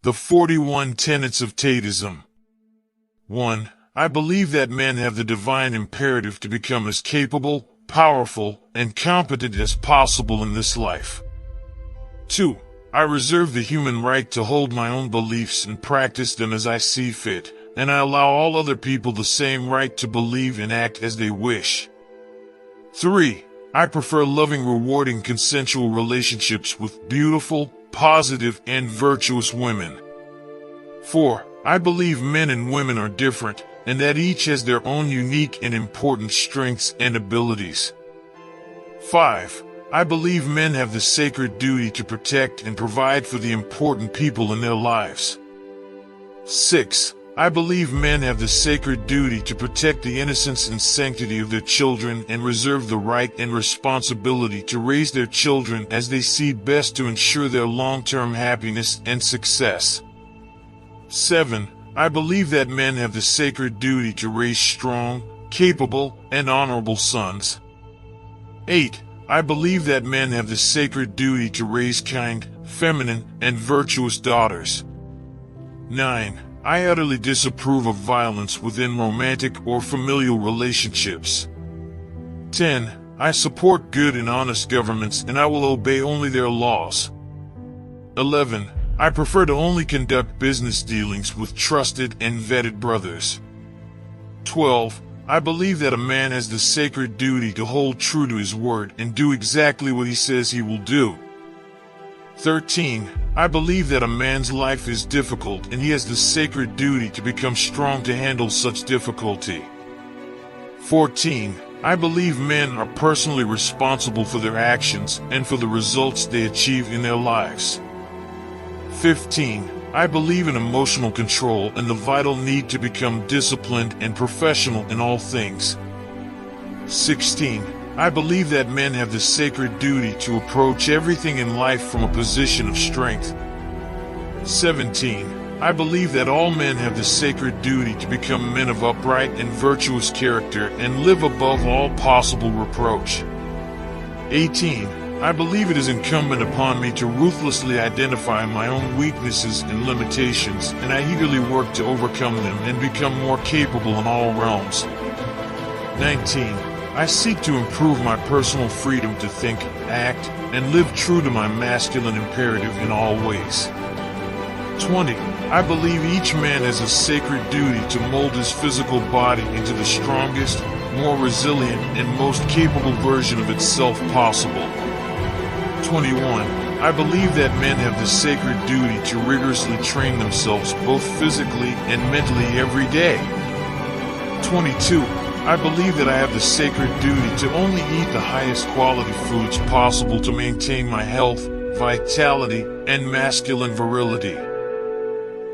The 41 Tenets of Tateism. 1. I believe that men have the divine imperative to become as capable, powerful, and competent as possible in this life. 2. I reserve the human right to hold my own beliefs and practice them as I see fit, and I allow all other people the same right to believe and act as they wish. 3. I prefer loving, rewarding, consensual relationships with beautiful, positive, and virtuous women. 4. I believe men and women are different, and that each has their own unique and important strengths and abilities. 5. I believe men have the sacred duty to protect and provide for the important people in their lives. 6. I believe men have the sacred duty to protect the innocence and sanctity of their children and reserve the right and responsibility to raise their children as they see best to ensure their long-term happiness and success. 7. I believe that men have the sacred duty to raise strong, capable, and honorable sons. 8. I believe that men have the sacred duty to raise kind, feminine, and virtuous daughters. 9. I utterly disapprove of violence within romantic or familial relationships. 10. I support good and honest governments, and I will obey only their laws. 11. I prefer to only conduct business dealings with trusted and vetted brothers. 12. I believe that a man has the sacred duty to hold true to his word and do exactly what he says he will do. 13. I believe that a man's life is difficult and he has the sacred duty to become strong to handle such difficulty. 14. I believe men are personally responsible for their actions and for the results they achieve in their lives. 15. I believe in emotional control and the vital need to become disciplined and professional in all things. 16. I believe that men have the sacred duty to approach everything in life from a position of strength. 17. I believe that all men have the sacred duty to become men of upright and virtuous character and live above all possible reproach. 18. I believe it is incumbent upon me to ruthlessly identify my own weaknesses and limitations, and I eagerly work to overcome them and become more capable in all realms. 19. I seek to improve my personal freedom to think, act, and live true to my masculine imperative in all ways. 20. I believe each man has a sacred duty to mold his physical body into the strongest, more resilient, and most capable version of itself possible. 21. I believe that men have the sacred duty to rigorously train themselves both physically and mentally every day. 22. I believe that I have the sacred duty to only eat the highest quality foods possible to maintain my health, vitality, and masculine virility.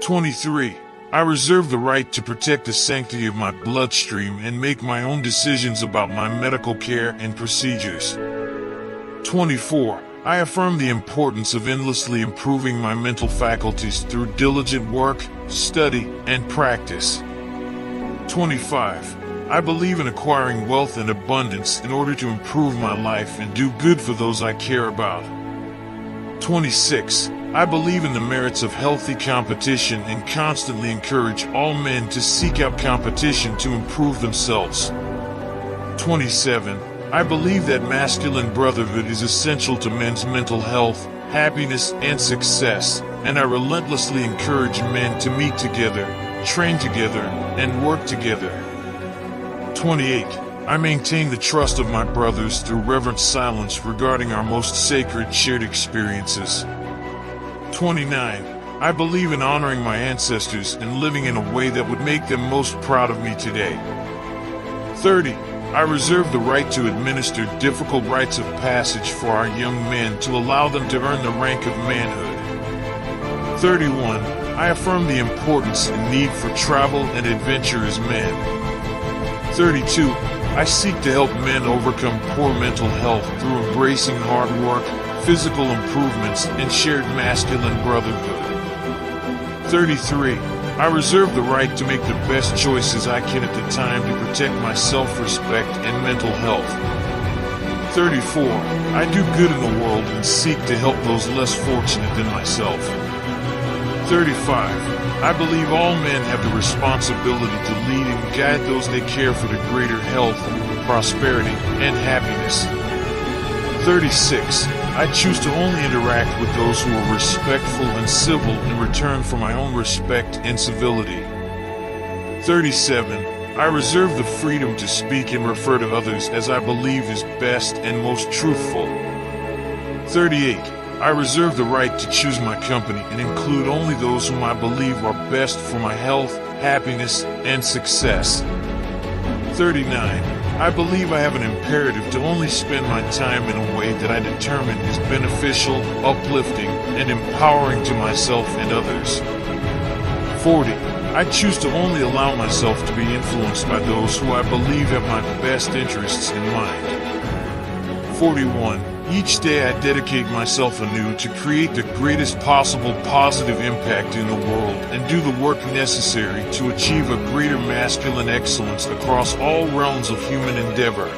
23. I reserve the right to protect the sanctity of my bloodstream and make my own decisions about my medical care and procedures. 24. I affirm the importance of endlessly improving my mental faculties through diligent work, study, and practice. 25. I believe in acquiring wealth and abundance in order to improve my life and do good for those I care about. 26. I believe in the merits of healthy competition and constantly encourage all men to seek out competition to improve themselves. 27. I believe that masculine brotherhood is essential to men's mental health, happiness, and success, and I relentlessly encourage men to meet together, train together, and work together. 28. I maintain the trust of my brothers through reverent silence regarding our most sacred shared experiences. 29. I believe in honoring my ancestors and living in a way that would make them most proud of me today. 30. I reserve the right to administer difficult rites of passage for our young men to allow them to earn the rank of manhood. 31. I affirm the importance and need for travel and adventure as men. 32. I seek to help men overcome poor mental health through embracing hard work, physical improvements, and shared masculine brotherhood. 33. I reserve the right to make the best choices I can at the time to protect my self-respect and mental health. 34. I do good in the world and seek to help those less fortunate than myself. 35. I believe all men have the responsibility to lead and guide those they care for to greater health, prosperity, and happiness. 36. I choose to only interact with those who are respectful and civil in return for my own respect and civility. 37. I reserve the freedom to speak and refer to others as I believe is best and most truthful. 38. I reserve the right to choose my company and include only those whom I believe are best for my health, happiness, and success. 39. I believe I have an imperative to only spend my time in a way that I determine is beneficial, uplifting, and empowering to myself and others. 40. I choose to only allow myself to be influenced by those who I believe have my best interests in mind. 41. Each day I dedicate myself anew to create the greatest possible positive impact in the world and do the work necessary to achieve a greater masculine excellence across all realms of human endeavor.